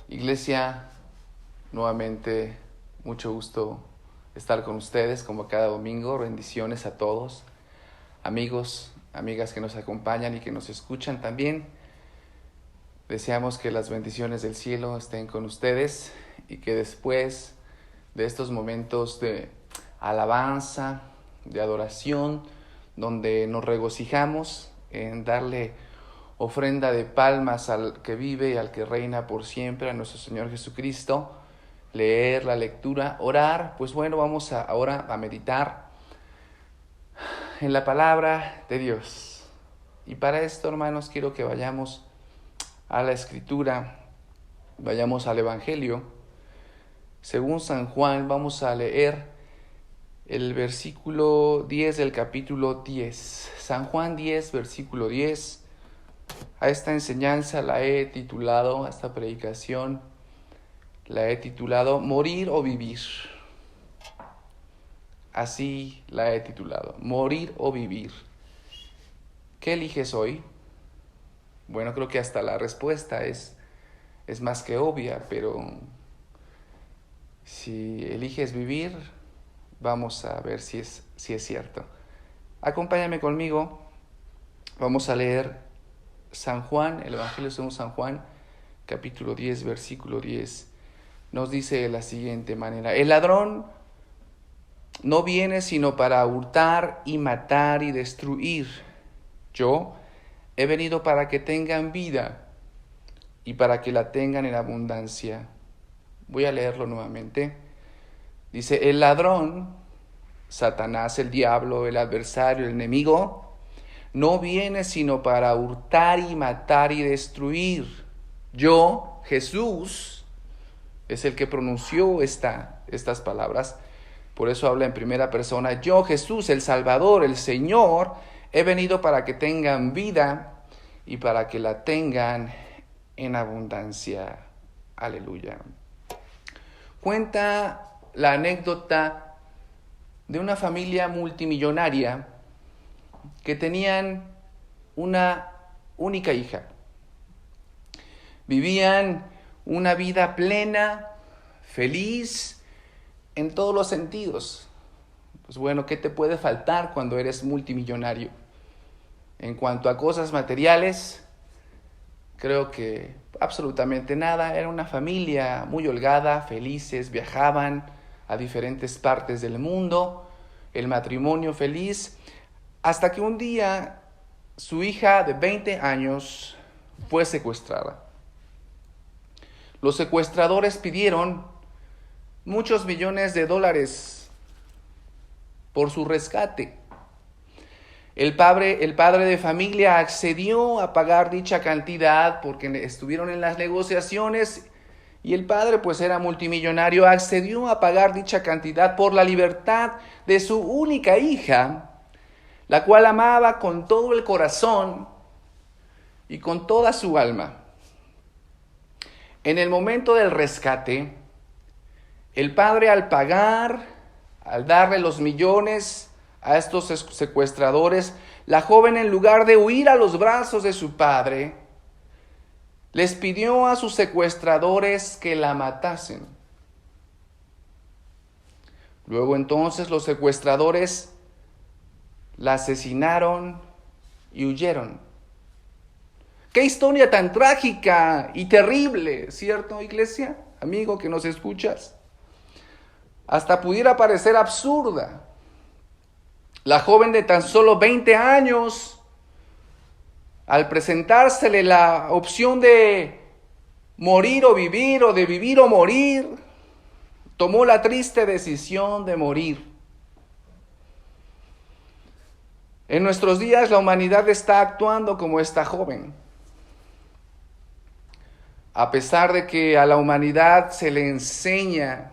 Iglesia, nuevamente mucho gusto estar con ustedes como cada domingo. Bendiciones a todos, amigos, amigas que nos acompañan y que nos escuchan también. Deseamos que las bendiciones del cielo estén con ustedes y que después de estos momentos de alabanza, de adoración, donde nos regocijamos en darle ofrenda de palmas al que vive y al que reina por siempre, a nuestro Señor Jesucristo, leer la lectura, orar. Pues bueno, vamos ahora a meditar en la palabra de Dios. Y para esto, hermanos, quiero que vayamos a la Escritura, vayamos al Evangelio. Según San Juan, vamos a leer el versículo 10 del capítulo 10. San Juan 10, versículo 10. A esta enseñanza la he titulado, a esta predicación la he titulado Morir o Vivir. Así la he titulado, Morir o Vivir. ¿Qué eliges hoy? Bueno, creo que hasta la respuesta es más que obvia, pero si eliges vivir, vamos a ver si es cierto. Acompáñame conmigo, vamos a leer San Juan, el Evangelio según San Juan, capítulo 10, versículo 10. Nos dice de la siguiente manera: el ladrón no viene sino para hurtar y matar y destruir. Yo he venido para que tengan vida y para que la tengan en abundancia. Voy a leerlo nuevamente. Dice: el ladrón, Satanás, el diablo, el adversario, el enemigo, no viene sino para hurtar y matar y destruir. Yo, Jesús, es el que pronunció estas palabras. Por eso habla en primera persona. Yo, Jesús, el Salvador, el Señor, he venido para que tengan vida y para que la tengan en abundancia. Aleluya. Cuenta la anécdota de una familia multimillonaria que tenían una única hija. Vivían una vida plena, feliz, en todos los sentidos. Pues bueno, ¿qué te puede faltar cuando eres multimillonario? En cuanto a cosas materiales, creo que absolutamente nada. Era una familia muy holgada, felices, viajaban a diferentes partes del mundo, el matrimonio feliz, hasta que un día su hija de 20 años fue secuestrada. Los secuestradores pidieron muchos millones de dólares por su rescate. El padre de familia accedió a pagar dicha cantidad porque estuvieron en las negociaciones y el padre, pues era multimillonario, accedió a pagar dicha cantidad por la libertad de su única hija, la cual amaba con todo el corazón y con toda su alma. En el momento del rescate, el padre al darle los millones a estos secuestradores, la joven, en lugar de huir a los brazos de su padre, les pidió a sus secuestradores que la matasen. Luego entonces los secuestradores la asesinaron y huyeron. ¡Qué historia tan trágica y terrible! ¿Cierto, iglesia? Amigo que nos escuchas. Hasta pudiera parecer absurda. La joven de tan solo 20 años, al presentársele la opción de morir o vivir, o de vivir o morir, tomó la triste decisión de morir. En nuestros días la humanidad está actuando como esta joven. A pesar de que a la humanidad se le enseña,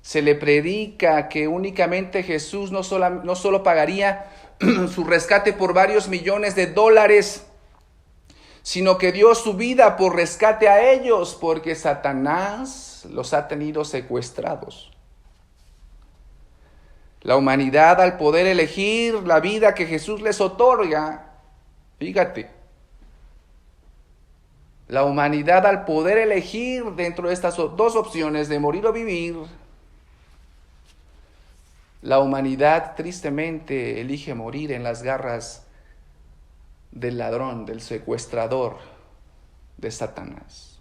se le predica que únicamente Jesús no solo pagaría su rescate por varios millones de dólares, sino que dio su vida por rescate a ellos, porque Satanás los ha tenido secuestrados. La humanidad, al poder elegir la vida que Jesús les otorga, fíjate, La humanidad, al poder elegir dentro de estas dos opciones de morir o vivir, la humanidad tristemente elige morir en las garras del ladrón, del secuestrador, de Satanás.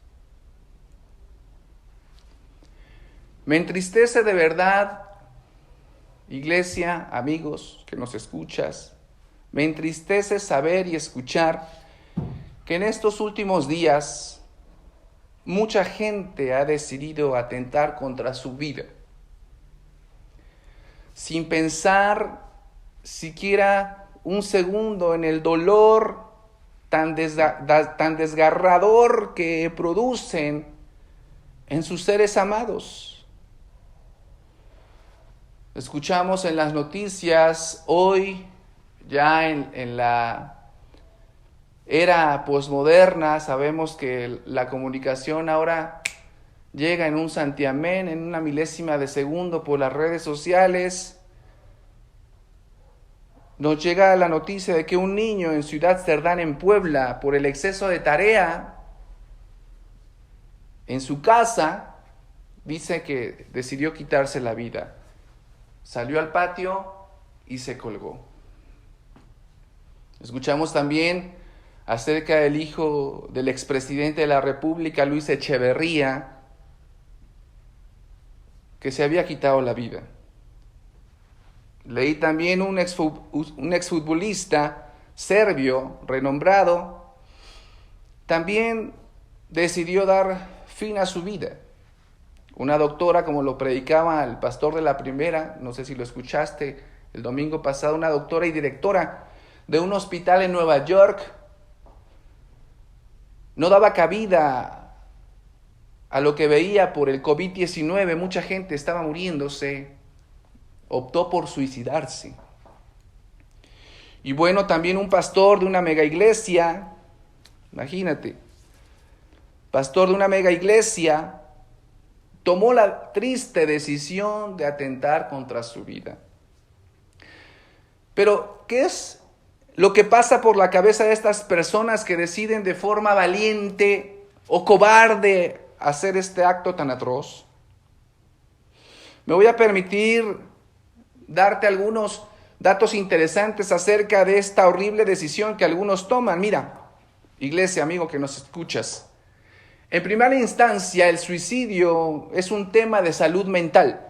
Me entristece de verdad, iglesia, amigos que nos escuchas, me entristece saber y escuchar que en estos últimos días mucha gente ha decidido atentar contra su vida, sin pensar siquiera un segundo en el dolor tan desgarrador que producen en sus seres amados. Escuchamos en las noticias hoy, ya en la era posmoderna, sabemos que la comunicación ahora llega en un santiamén, en una milésima de segundo por las redes sociales. Nos llega la noticia de que un niño en Ciudad Cerdán, en Puebla, por el exceso de tarea en su casa, dice que decidió quitarse la vida. Salió al patio y se colgó. Escuchamos también acerca del hijo del expresidente de la República, Luis Echeverría, que se había quitado la vida. Leí también un exfutbolista serbio renombrado, también decidió dar fin a su vida. Una doctora, como lo predicaba el pastor de la primera, no sé si lo escuchaste el domingo pasado, una doctora y directora de un hospital en Nueva York, no daba cabida a lo que veía por el COVID-19, mucha gente estaba muriéndose, optó por suicidarse. Y bueno, también un pastor de una mega iglesia, imagínate, pastor de una mega iglesia, tomó la triste decisión de atentar contra su vida. Pero, ¿qué es lo que pasa por la cabeza de estas personas que deciden de forma valiente o cobarde hacer este acto tan atroz? Me voy a permitir darte algunos datos interesantes acerca de esta horrible decisión que algunos toman. Mira, iglesia, amigo que nos escuchas, en primera instancia el suicidio es un tema de salud mental.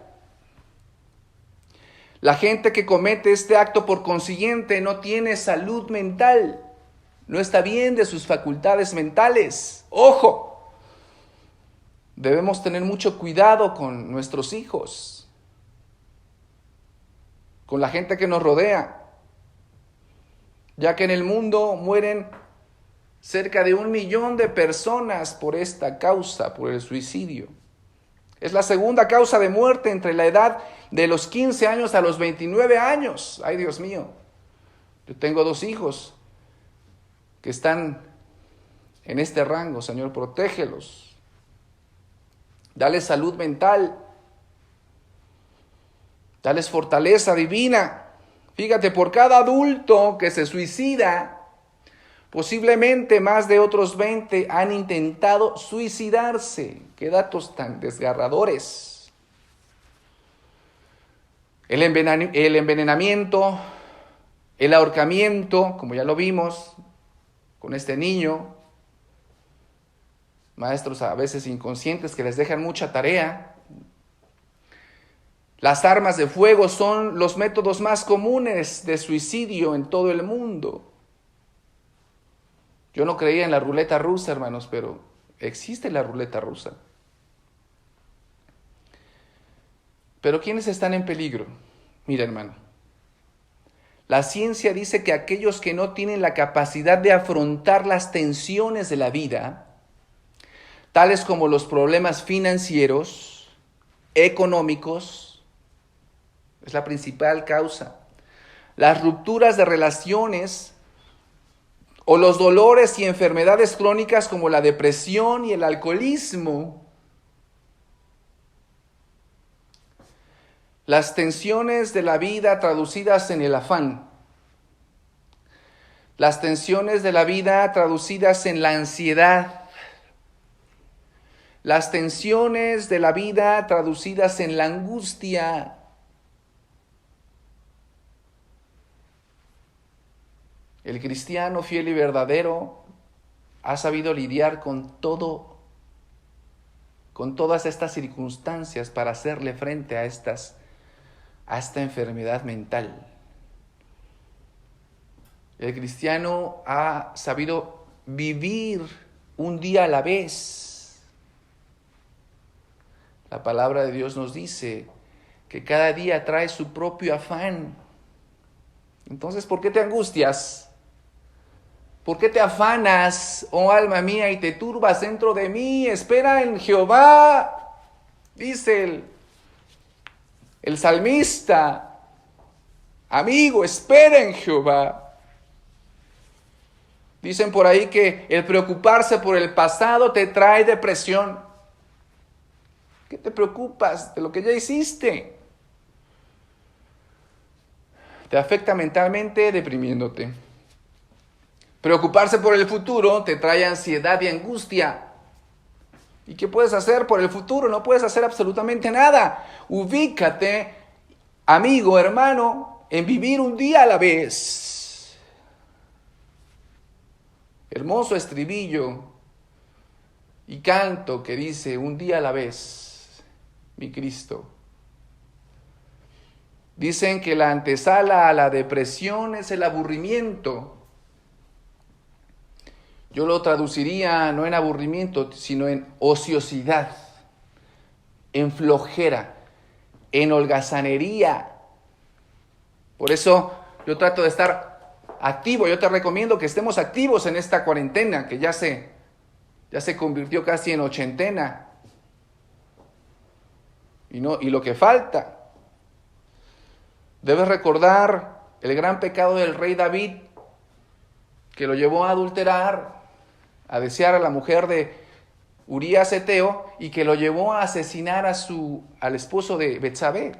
La gente que comete este acto por consiguiente no tiene salud mental, no está bien de sus facultades mentales. ¡Ojo! Debemos tener mucho cuidado con nuestros hijos, con la gente que nos rodea, ya que en el mundo mueren cerca de 1 millón de personas por esta causa, por el suicidio. Es la segunda causa de muerte entre la edad de los 15 años a los 29 años. Ay, Dios mío, yo tengo 2 hijos que están en este rango. Señor, protégelos. Dales salud mental. Dales fortaleza divina. Fíjate, por cada adulto que se suicida, posiblemente más de otros 20 han intentado suicidarse. Qué datos tan desgarradores. El envenenamiento, el ahorcamiento, como ya lo vimos con este niño. Maestros a veces inconscientes que les dejan mucha tarea. Las armas de fuego son los métodos más comunes de suicidio en todo el mundo. Yo no creía en la ruleta rusa, hermanos, pero existe la ruleta rusa. Pero ¿quiénes están en peligro? Mira, hermano, la ciencia dice que aquellos que no tienen la capacidad de afrontar las tensiones de la vida, tales como los problemas financieros, económicos, es la principal causa. Las rupturas de relaciones o los dolores y enfermedades crónicas como la depresión y el alcoholismo. Las tensiones de la vida traducidas en el afán. Las tensiones de la vida traducidas en la ansiedad, las tensiones de la vida traducidas en la angustia. El cristiano fiel y verdadero ha sabido lidiar con todas estas circunstancias para hacerle frente a esta enfermedad mental. El cristiano ha sabido vivir un día a la vez. La palabra de Dios nos dice que cada día trae su propio afán. Entonces, ¿por qué te angustias? ¿Por qué te afanas, oh alma mía, y te turbas dentro de mí? Espera en Jehová, dice el salmista. Amigo, espera en Jehová. Dicen por ahí que el preocuparse por el pasado te trae depresión. ¿Qué te preocupas de lo que ya hiciste? Te afecta mentalmente deprimiéndote. Preocuparse por el futuro te trae ansiedad y angustia. ¿Y qué puedes hacer por el futuro? No puedes hacer absolutamente nada. Ubícate, amigo, hermano, en vivir un día a la vez. Hermoso estribillo y canto que dice: un día a la vez, mi Cristo. Dicen que la antesala a la depresión es el aburrimiento. Yo lo traduciría no en aburrimiento, sino en ociosidad, en flojera, en holgazanería. Por eso yo trato de estar activo. Yo te recomiendo que estemos activos en esta cuarentena, que ya se convirtió casi en ochentena. Y lo que falta. Debes recordar el gran pecado del rey David, que lo llevó a adulterar, a desear a la mujer de Urías Eteo, y que lo llevó a asesinar al esposo de Betsabé.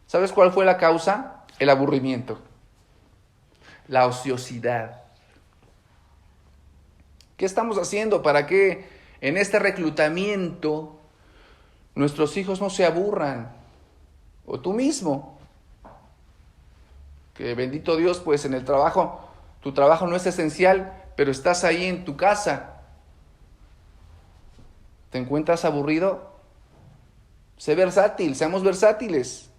¿Sabes cuál fue la causa? El aburrimiento, la ociosidad. ¿Qué estamos haciendo para que en este reclutamiento nuestros hijos no se aburran? O tú mismo, que bendito Dios, pues en el trabajo, tu trabajo no es esencial, pero estás ahí en tu casa. ¿Te encuentras aburrido? Sé versátil, seamos versátiles.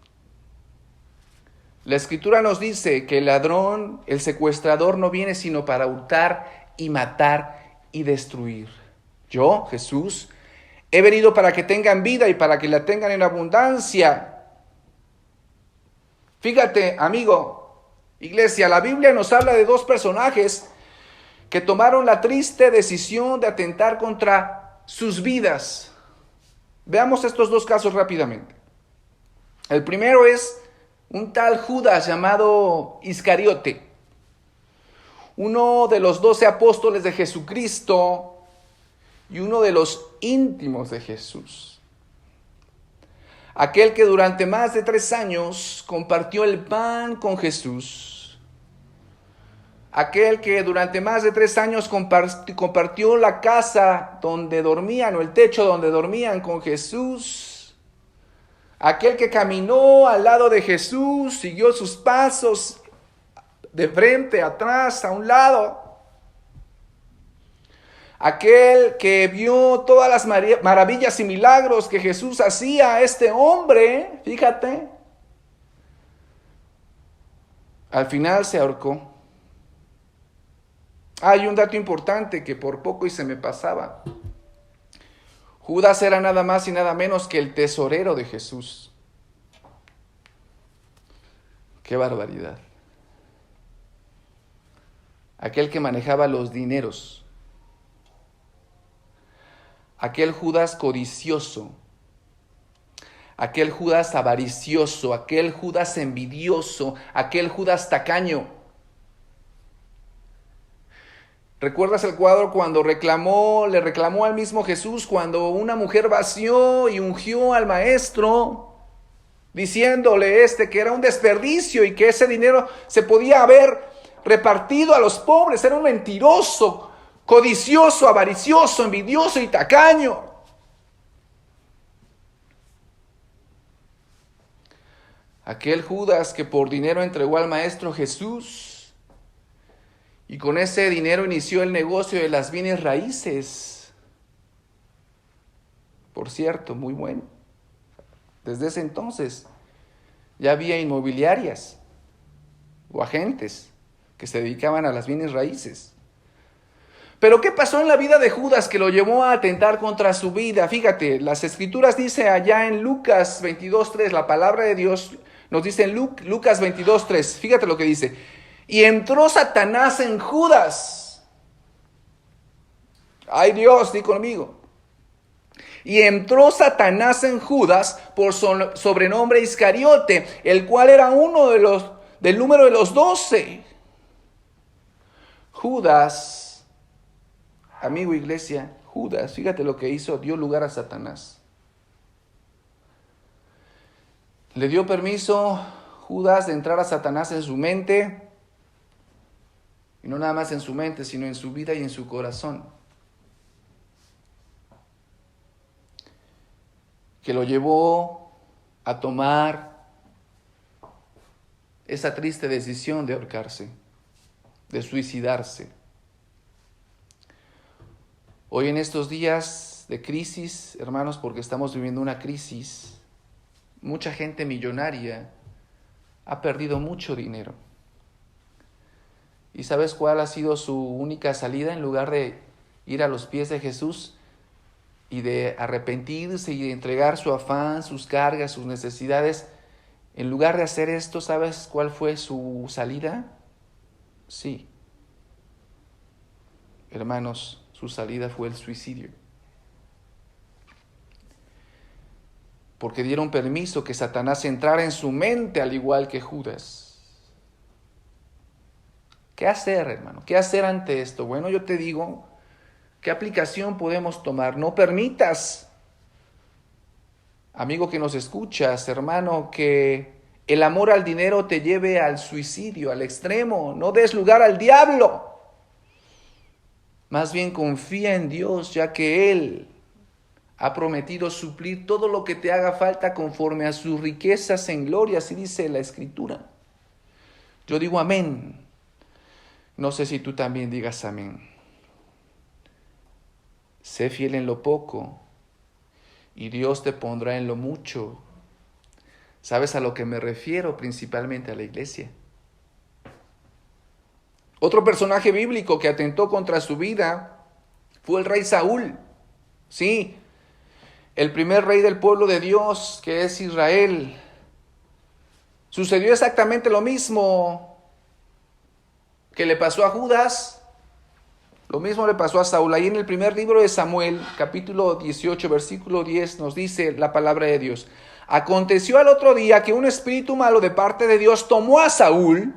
La Escritura nos dice que el ladrón, el secuestrador, no viene sino para hurtar y matar y destruir. Yo, Jesús, he venido para que tengan vida y para que la tengan en abundancia. Fíjate, amigo, iglesia, la Biblia nos habla de dos personajes que tomaron la triste decisión de atentar contra sus vidas. Veamos estos dos casos rápidamente. El primero es un tal Judas llamado Iscariote, uno de los 12 apóstoles de Jesucristo y uno de los íntimos de Jesús. Aquel que durante más de 3 años compartió el pan con Jesús. Aquel que durante más de 3 años compartió la casa donde dormían o el techo donde dormían con Jesús. Aquel que caminó al lado de Jesús, siguió sus pasos de frente, atrás, a un lado. Aquel que vio todas las maravillas y milagros que Jesús hacía a este hombre, fíjate, al final se ahorcó. Hay un dato importante que por poco y se me pasaba. Judas era nada más y nada menos que el tesorero de Jesús. ¡Qué barbaridad! Aquel que manejaba los dineros. Aquel Judas codicioso. Aquel Judas avaricioso. Aquel Judas envidioso. Aquel Judas tacaño. ¿Recuerdas el cuadro cuando le reclamó al mismo Jesús cuando una mujer vació y ungió al maestro, diciéndole que era un desperdicio y que ese dinero se podía haber repartido a los pobres? Era un mentiroso. codicioso, avaricioso, envidioso y tacaño. Aquel Judas que por dinero entregó al Maestro Jesús y con ese dinero inició el negocio de las bienes raíces. Por cierto, muy bueno. Desde ese entonces ya había inmobiliarias o agentes que se dedicaban a las bienes raíces. Pero ¿qué pasó en la vida de Judas que lo llevó a atentar contra su vida? Fíjate, las Escrituras dice allá en Lucas 22:3, la palabra de Dios nos dice en Lucas 22:3, fíjate lo que dice. Y entró Satanás en Judas. Ay Dios, di conmigo. Y entró Satanás en Judas por sobrenombre Iscariote, el cual era uno del número de los 12. Judas, amigo iglesia, Judas, fíjate lo que hizo, dio lugar a Satanás. Le dio permiso Judas de entrar a Satanás en su mente, y no nada más en su mente, sino en su vida y en su corazón. Que lo llevó a tomar esa triste decisión de ahorcarse, de suicidarse. Hoy en estos días de crisis, hermanos, porque estamos viviendo una crisis, mucha gente millonaria ha perdido mucho dinero. ¿Y sabes cuál ha sido su única salida? En lugar de ir a los pies de Jesús y de arrepentirse y de entregar su afán, sus cargas, sus necesidades, en lugar de hacer esto, ¿sabes cuál fue su salida? Sí, hermanos, su salida fue el suicidio. Porque dieron permiso que Satanás entrara en su mente al igual que Judas. ¿Qué hacer, hermano? ¿Qué hacer ante esto? Bueno, yo te digo, ¿qué aplicación podemos tomar? No permitas, amigo que nos escuchas, hermano, que el amor al dinero te lleve al suicidio, al extremo. No des lugar al diablo. Más bien confía en Dios, ya que Él ha prometido suplir todo lo que te haga falta conforme a sus riquezas en gloria, así dice la Escritura. Yo digo amén. No sé si tú también digas amén. Sé fiel en lo poco y Dios te pondrá en lo mucho. ¿Sabes a lo que me refiero? Principalmente a la iglesia. Otro personaje bíblico que atentó contra su vida fue el rey Saúl. Sí, el primer rey del pueblo de Dios, que es Israel. Sucedió exactamente lo mismo que le pasó a Judas. Lo mismo le pasó a Saúl. Ahí en el primer libro de Samuel, capítulo 18, versículo 10, nos dice la palabra de Dios. Aconteció al otro día que un espíritu malo de parte de Dios tomó a Saúl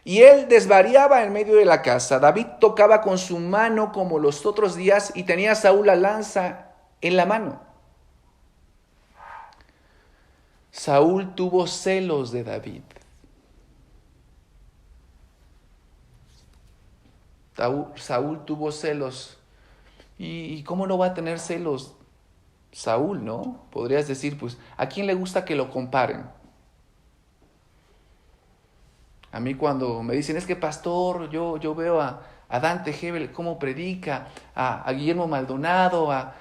y él desvariaba en medio de la casa. David tocaba con su mano como los otros días y tenía a Saúl la lanza en la mano. Saúl tuvo celos de David. Saúl tuvo celos. ¿Y cómo no va a tener celos Saúl, no? Podrías decir, pues, ¿a quién le gusta que lo comparen? A mí cuando me dicen, es que pastor, yo veo a Dante Gebel cómo predica, a Guillermo Maldonado, a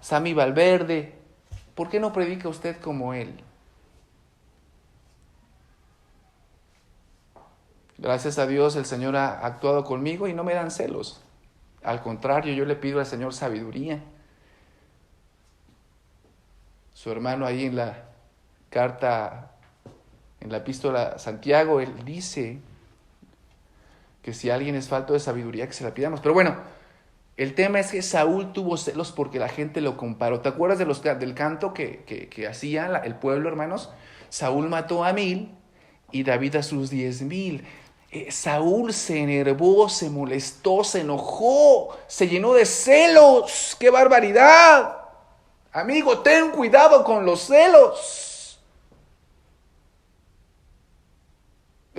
Sammy Valverde, ¿por qué no predica usted como él? Gracias a Dios el Señor ha actuado conmigo y no me dan celos. Al contrario, yo le pido al Señor sabiduría. Su hermano ahí en la carta, en la epístola a Santiago, él dice que si alguien es falto de sabiduría, que se la pidamos. Pero bueno, el tema es que Saúl tuvo celos porque la gente lo comparó. ¿Te acuerdas del canto que hacía el pueblo, hermanos? Saúl mató a 1000 y David a sus 10,000. Saúl se enervó, se molestó, se enojó, se llenó de celos. ¡Qué barbaridad! Amigo, ten cuidado con los celos.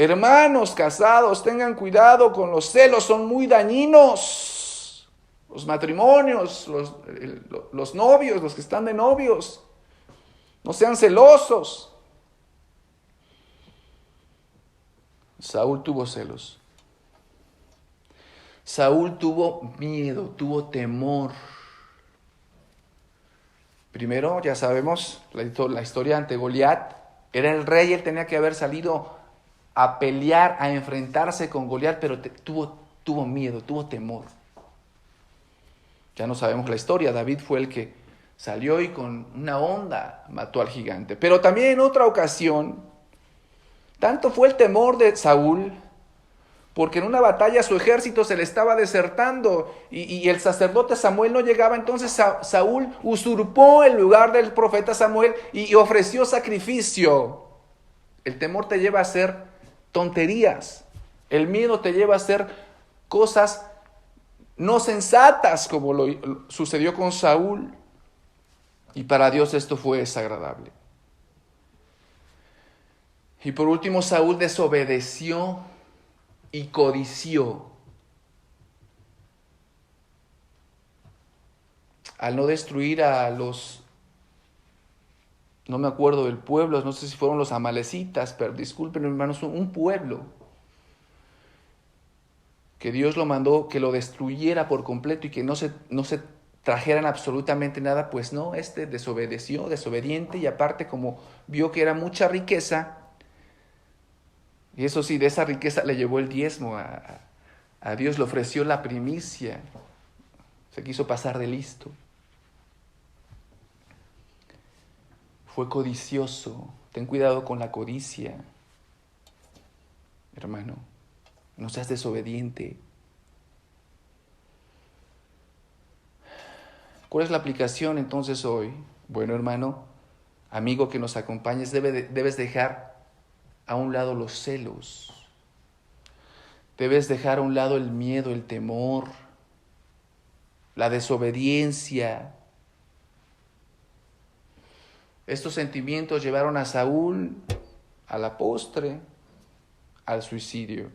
Hermanos casados, tengan cuidado con los celos, son muy dañinos. Los matrimonios, los novios, los que están de novios, no sean celosos. Saúl tuvo celos. Saúl tuvo miedo, tuvo temor. Primero, ya sabemos la historia ante Goliat. Era el rey, él tenía que haber salido a pelear, a enfrentarse con Goliat, pero tuvo miedo, tuvo temor. Ya no sabemos la historia. David fue el que salió y con una honda mató al gigante. Pero también en otra ocasión, tanto fue el temor de Saúl, porque en una batalla su ejército se le estaba desertando y el sacerdote Samuel no llegaba. Entonces Saúl usurpó el lugar del profeta Samuel y ofreció sacrificio. El temor te lleva a hacer tonterías. El miedo te lleva a hacer cosas no sensatas, como sucedió con Saúl. Y para Dios esto fue desagradable. Y por último, Saúl desobedeció y codició. Al no destruir a los, no me acuerdo del pueblo, no sé si fueron los amalecitas, pero disculpen hermanos, un pueblo que Dios lo mandó que lo destruyera por completo y que no se trajeran absolutamente nada, pues no, desobedeció, desobediente, y aparte como vio que era mucha riqueza, y eso sí, de esa riqueza le llevó el diezmo, a Dios le ofreció la primicia, se quiso pasar de listo. Fue codicioso. Ten cuidado con la codicia, hermano. No seas desobediente. ¿Cuál es la aplicación entonces hoy? Bueno, hermano, amigo que nos acompañes, debes dejar a un lado los celos. Debes dejar a un lado el miedo, el temor, la desobediencia. Estos sentimientos llevaron a Saúl a la postre, al suicidio.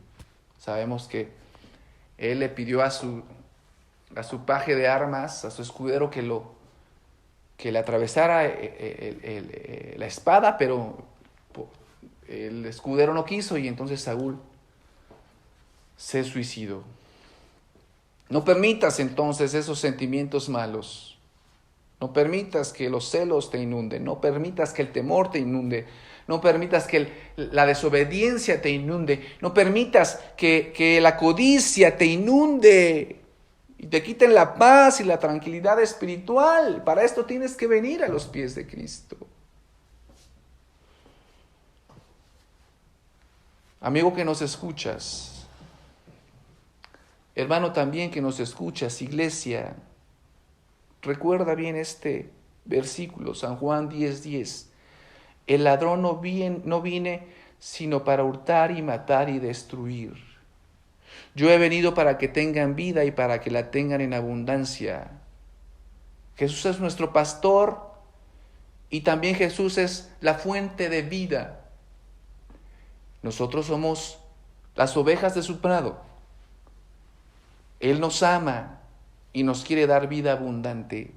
Sabemos que él le pidió a su paje de armas, a su escudero, que le atravesara la espada, pero el escudero no quiso y entonces Saúl se suicidó. No permitas entonces esos sentimientos malos. No permitas que los celos te inunden. No permitas que el temor te inunde. No permitas que la desobediencia te inunde. No permitas que la codicia te inunde y te quiten la paz y la tranquilidad espiritual. Para esto tienes que venir a los pies de Cristo. Amigo que nos escuchas, hermano también que nos escuchas, iglesia, recuerda bien este versículo, San Juan 10:10. El ladrón no viene sino para hurtar y matar y destruir. Yo he venido para que tengan vida y para que la tengan en abundancia. Jesús es nuestro pastor y también Jesús es la fuente de vida. Nosotros somos las ovejas de su prado. Él nos ama y nos quiere dar vida abundante.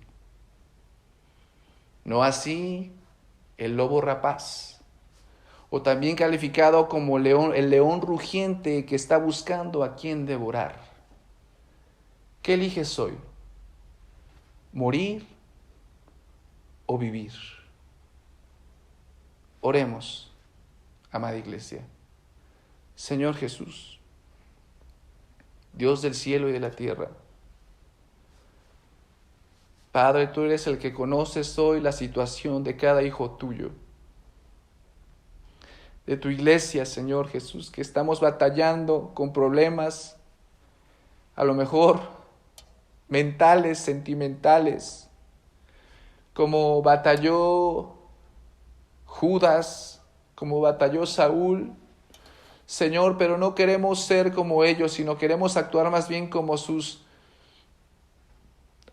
No así el lobo rapaz, o también calificado como el león rugiente que está buscando a quien devorar. ¿Qué eliges hoy? ¿Morir o vivir? Oremos, amada iglesia. Señor Jesús, Dios del cielo y de la tierra, Padre, tú eres el que conoces hoy la situación de cada hijo tuyo, de tu iglesia, Señor Jesús, que estamos batallando con problemas, a lo mejor mentales, sentimentales, como batalló Judas, como batalló Saúl, Señor, pero no queremos ser como ellos, sino queremos actuar más bien como sus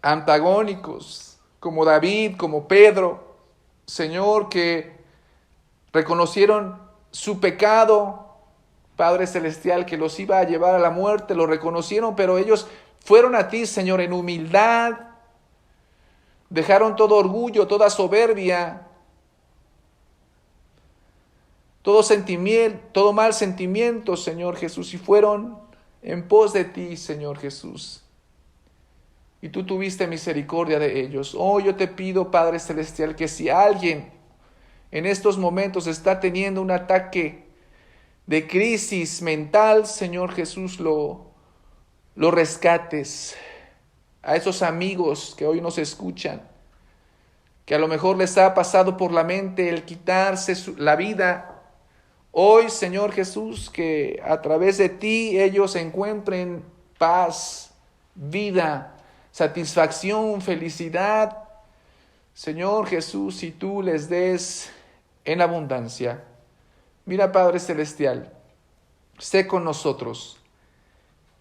antagónicos, como David, como Pedro, Señor, que reconocieron su pecado Padre Celestial, que los iba a llevar a la muerte, lo reconocieron, pero ellos fueron a ti, Señor, en humildad. Dejaron todo orgullo, toda soberbia, todo mal sentimiento, Señor Jesús, y fueron en pos de ti, Señor Jesús. Y tú tuviste misericordia de ellos. Oh, yo te pido, Padre Celestial, que si alguien en estos momentos está teniendo un ataque de crisis mental, Señor Jesús, lo rescates. A esos amigos que hoy nos escuchan, que a lo mejor les ha pasado por la mente el quitarse la vida. Hoy, Señor Jesús, que a través de ti ellos encuentren paz, vida, satisfacción, felicidad. Señor Jesús, si tú les des en abundancia. Mira, Padre Celestial, sé con nosotros.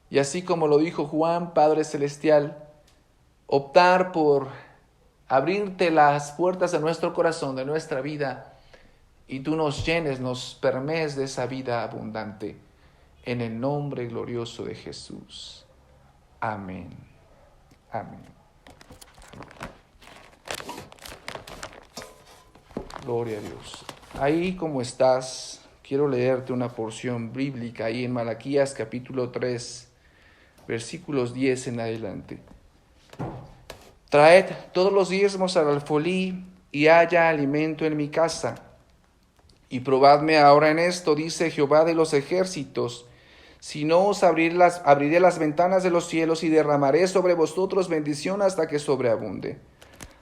Y así como lo dijo Juan, Padre Celestial, optar por abrirte las puertas de nuestro corazón, de nuestra vida, y tú nos llenes, nos permees de esa vida abundante, en el nombre glorioso de Jesús. Amén. Amén. Gloria a Dios. Ahí como estás, quiero leerte una porción bíblica ahí en Malaquías capítulo 3, versículos 10 en adelante. Traed todos los diezmos al alfolí y haya alimento en mi casa. Y probadme ahora en esto, dice Jehová de los ejércitos, si no os abriré las ventanas de los cielos y derramaré sobre vosotros bendición hasta que sobreabunde.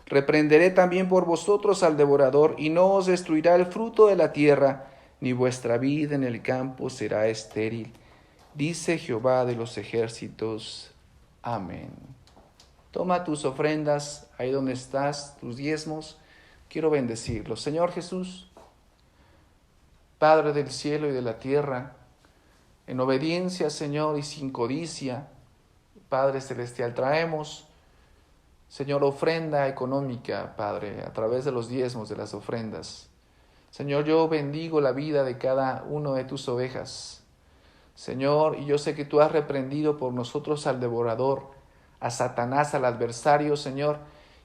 Reprenderé también por vosotros al devorador y no os destruirá el fruto de la tierra, ni vuestra vid en el campo será estéril. Dice Jehová de los ejércitos. Amén. Toma tus ofrendas ahí donde estás, tus diezmos. Quiero bendecirlos. Señor Jesús, Padre del cielo y de la tierra, en obediencia, Señor, y sin codicia, Padre Celestial, traemos, Señor, ofrenda económica, Padre, a través de los diezmos de las ofrendas. Señor, yo bendigo la vida de cada uno de tus ovejas. Señor, y yo sé que tú has reprendido por nosotros al devorador, a Satanás, al adversario, Señor,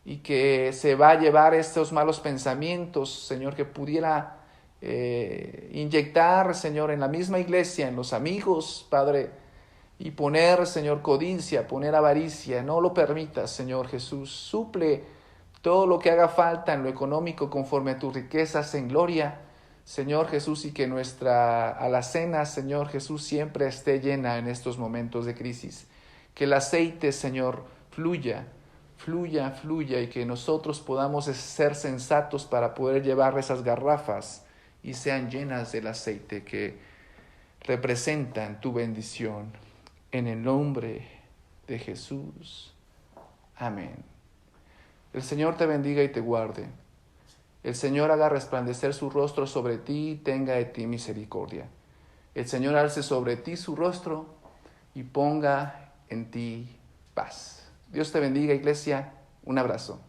y que se va a llevar estos malos pensamientos, Señor, que pudiera inyectar, Señor, en la misma iglesia, en los amigos, Padre, y poner, Señor, codicia, poner avaricia. No lo permitas, Señor Jesús. Suple todo lo que haga falta en lo económico conforme a tus riquezas en gloria, Señor Jesús, y que nuestra alacena, Señor Jesús, siempre esté llena en estos momentos de crisis. Que el aceite, Señor, fluya, y que nosotros podamos ser sensatos para poder llevar esas garrafas y sean llenas del aceite que representan tu bendición. En el nombre de Jesús. Amén. El Señor te bendiga y te guarde. El Señor haga resplandecer su rostro sobre ti y tenga de ti misericordia. El Señor alce sobre ti su rostro y ponga en ti paz. Dios te bendiga, iglesia. Un abrazo.